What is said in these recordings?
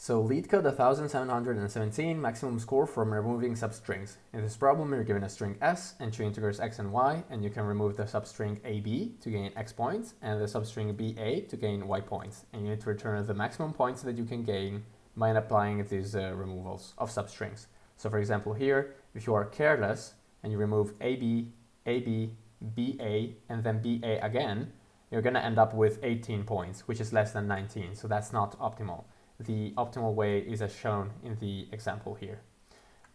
So LeetCode 1717, maximum score from removing substrings. In this problem, you're given a string s and two integers x and y, and you can remove the substring ab to gain x points and the substring ba to gain y points. And you need to return the maximum points that you can gain by applying these removals of substrings. So for example here, if you are careless and you remove ab, ab, ba, and then ba again, you're going to end up with 18 points, which is less than 19, so that's not optimal. The optimal way is as shown in the example here.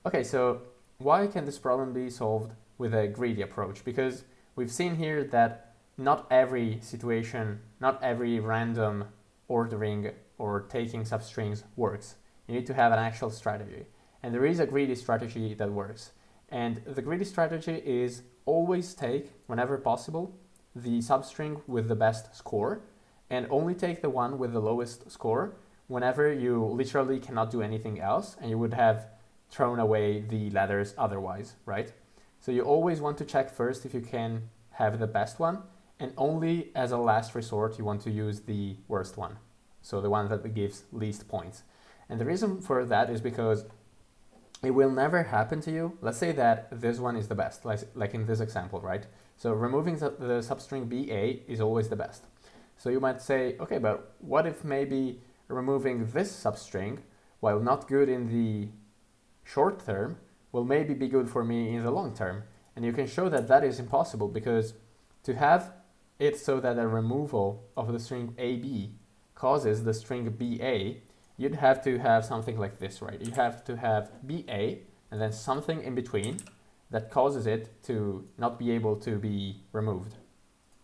Okay, so why can this problem be solved with a greedy approach? Because we've seen here that not every situation, not every random ordering or taking substrings works. You need to have an actual strategy. And there is a greedy strategy that works. And the greedy strategy is always take, whenever possible, the substring with the best score, and only take the one with the lowest score whenever you literally cannot do anything else and you would have thrown away the letters otherwise, right? So you always want to check first if you can have the best one, and only as a last resort you want to use the worst one, so the one that gives least points. And the reason for that is because it will never happen to you. Let's say that this one is the best, like in this example, right? So removing the substring ba is always the best. So you might say, okay, but what if maybe removing this substring, while not good in the short term, will maybe be good for me in the long term? And you can show that that is impossible, because to have it so that a removal of the string ab causes the string ba, you'd have to have something like this, right? You have to have ba and then something in between that causes it to not be able to be removed,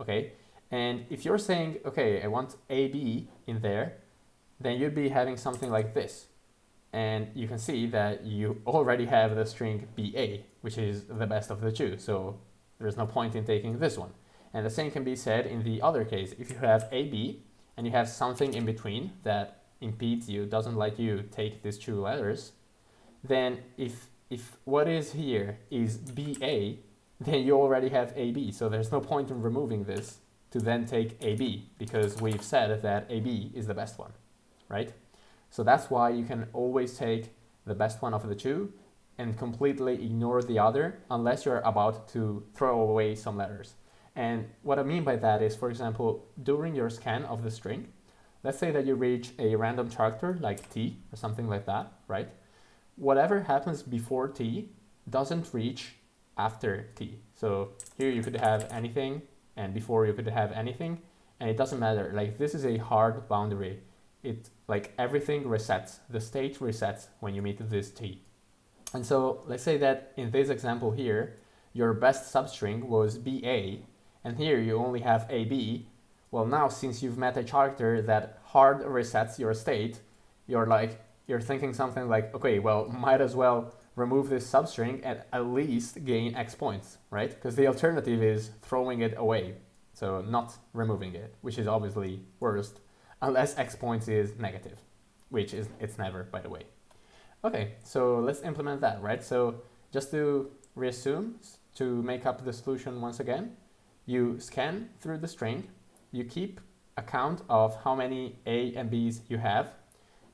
okay? And if you're saying, okay, I want ab in there, then you'd be having something like this. And you can see that you already have the string ba, which is the best of the two, so there's no point in taking this one. And the same can be said in the other case. If you have ab and you have something in between that impedes you, doesn't let you take these two letters, then if what is here is ba, then you already have ab, so there's no point in removing this to then take ab, because we've said that ab is the best one, right? So that's why you can always take the best one of the two and completely ignore the other unless you're about to throw away some letters. And what I mean by that is, for example, during your scan of the string, let's say that you reach a random character like t or something like that, right? Whatever happens before t doesn't reach after t. So here you could have anything, and before you could have anything, and it doesn't matter. Like, this is a hard boundary. It, like, everything resets, the state resets when you meet this t. And so let's say that in this example here, your best substring was ba, and here you only have ab. Well, now since you've met a character that hard resets your state, you're thinking something like, okay, well, might as well remove this substring and at least gain x points, right? Because the alternative is throwing it away, so not removing it, which is obviously worst, unless x points is negative, which is, it's never, by the way. Okay, so let's implement that, right? So just to reassume, to make up the solution once again, you scan through the string, you keep account of how many a and b's you have,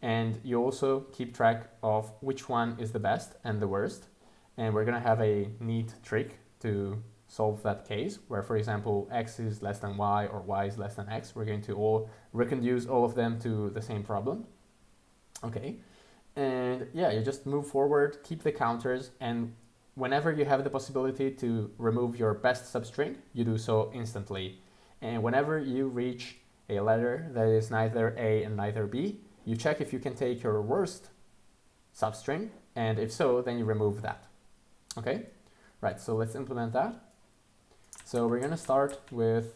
and you also keep track of which one is the best and the worst. And we're going to have a neat trick to solve that case, where, for example, x is less than y or y is less than x. We're going to reconduce all of them to the same problem. Okay, and yeah, you just move forward, keep the counters, and whenever you have the possibility to remove your best substring, you do so instantly. And whenever you reach a letter that is neither a and neither b, you check if you can take your worst substring, and if so, then you remove that. Okay, right, so let's implement that. So we're going to start with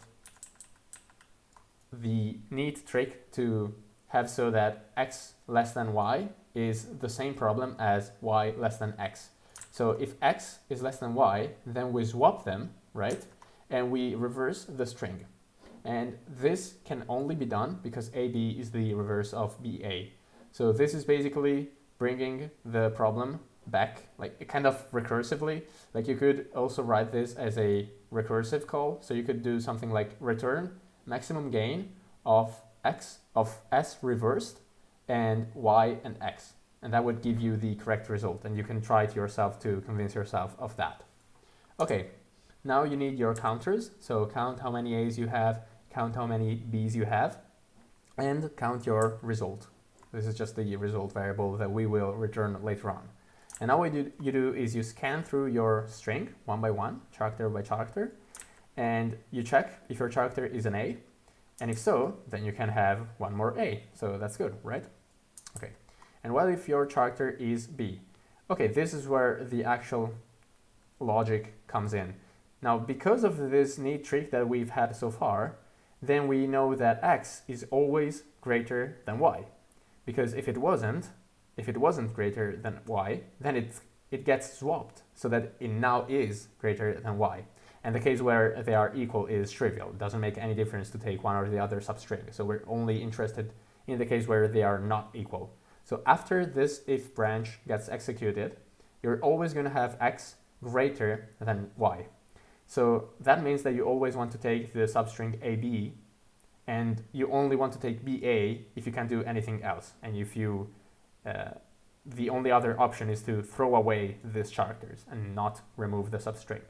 the neat trick to have so that x less than y is the same problem as y less than x. So if x is less than y, then we swap them, right? And we reverse the string. And this can only be done because AB is the reverse of BA. So this is basically bringing the problem back, like kind of recursively. Like, you could also write this as a recursive call. So you could do something like return maximum gain of x of s reversed, and y and x. And that would give you the correct result. And you can try it yourself to convince yourself of that. Okay, now you need your counters. So count how many a's you have, count how many b's you have, and count your result. This is just the result variable that we will return later on. And now what you do is you scan through your string one by one, character by character, and you check if your character is an A, and if so, then you can have one more A. So that's good, right? Okay. And what if your character is B? Okay, this is where the actual logic comes in. Now, because of this neat trick that we've had so far, then we know that X is always greater than Y. Because if it wasn't greater than Y, then it gets swapped so that it now is greater than Y. And the case where they are equal is trivial. It doesn't make any difference to take one or the other substring. So we're only interested in the case where they are not equal. So after this if branch gets executed, you're always going to have X greater than Y. So that means that you always want to take the substring AB, and you only want to take BA if you can't do anything else. And if you, the only other option is to throw away these characters and not remove the substring.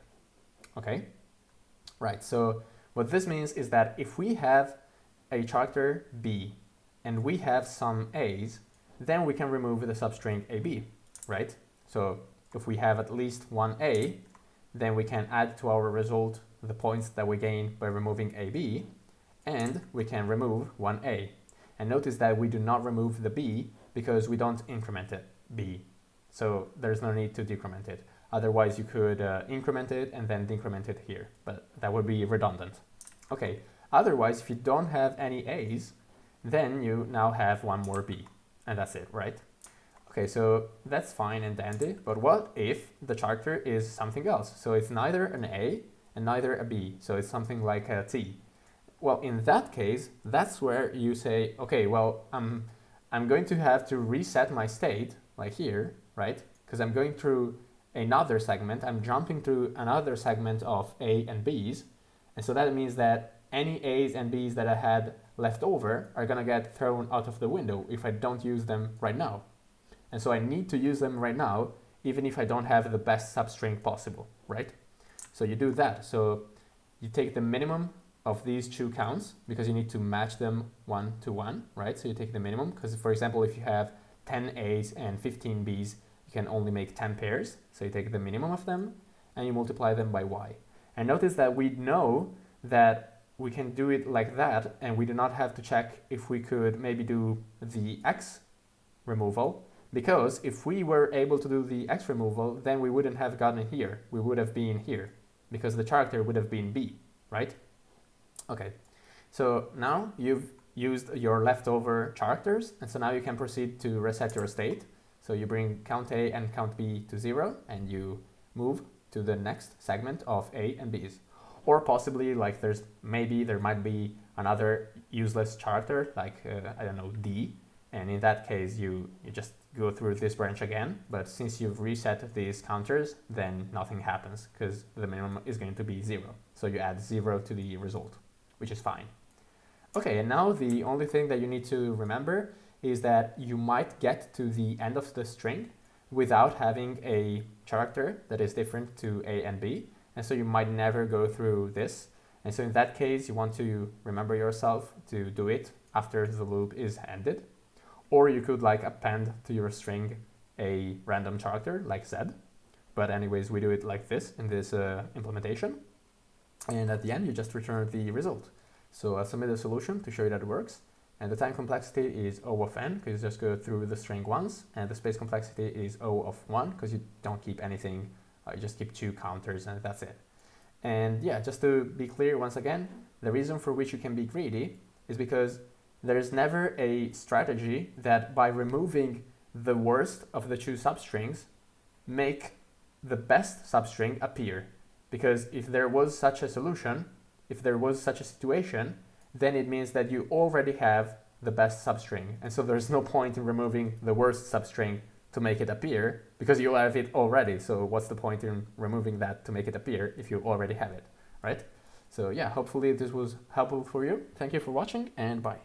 Okay? Right, so what this means is that if we have a character B and we have some A's, then we can remove the substring AB, right? So if we have at least one A, then we can add to our result the points that we gain by removing AB, and we can remove one A. And notice that we do not remove the B because we don't increment it, B. So there's no need to decrement it. Otherwise, you could increment it and then decrement it here, but that would be redundant. Okay, otherwise, if you don't have any A's, then you now have one more B, and that's it, right? Okay, so that's fine and dandy, but what if the character is something else? So it's neither an A and neither a B, so it's something like a T. Well, in that case, that's where you say, okay, well, I'm going to have to reset my state, like here, right? Because I'm going through another segment, I'm jumping to another segment of A and B's, and so that means that any A's and B's that I had left over are gonna get thrown out of the window if I don't use them right now. And so I need to use them right now, even if I don't have the best substring possible, right? So you do that. So you take the minimum of these two counts because you need to match them 1 to 1, right? So you take the minimum because, for example, if you have 10 A's and 15 B's, you can only make 10 pairs. So you take the minimum of them and you multiply them by Y. And notice that we know that we can do it like that, and we do not have to check if we could maybe do the X removal, because if we were able to do the X removal, then we wouldn't have gotten here. We would have been here because the character would have been B, right? Okay, so now you've used your leftover characters, and so now you can proceed to reset your state. So you bring count A and count B to 0, and you move to the next segment of A and B's. Or possibly, like there might be another useless character, like, I don't know, D, and in that case you just go through this branch again, but since you've reset these counters, then nothing happens, because the minimum is going to be 0. So you add 0 to the result, which is fine. Okay, and now the only thing that you need to remember is that you might get to the end of the string without having a character that is different to A and B, and so you might never go through this. And so in that case, you want to remember yourself to do it after the loop is ended. Or you could like append to your string a random character like Z. But anyways, we do it like this in this implementation. And at the end, you just return the result. So I'll submit a solution to show you that it works. And the time complexity is O of n, because you just go through the string once. And the space complexity is O of 1, because you don't keep anything. You just keep 2 counters, and that's it. And yeah, just to be clear once again, the reason for which you can be greedy is because there is never a strategy that by removing the worst of the 2 substrings make the best substring appear. Because if there was such a solution, if there was such a situation, then it means that you already have the best substring. And so there's no point in removing the worst substring to make it appear, because you have it already. So what's the point in removing that to make it appear if you already have it, right? So yeah, hopefully this was helpful for you. Thank you for watching, and bye.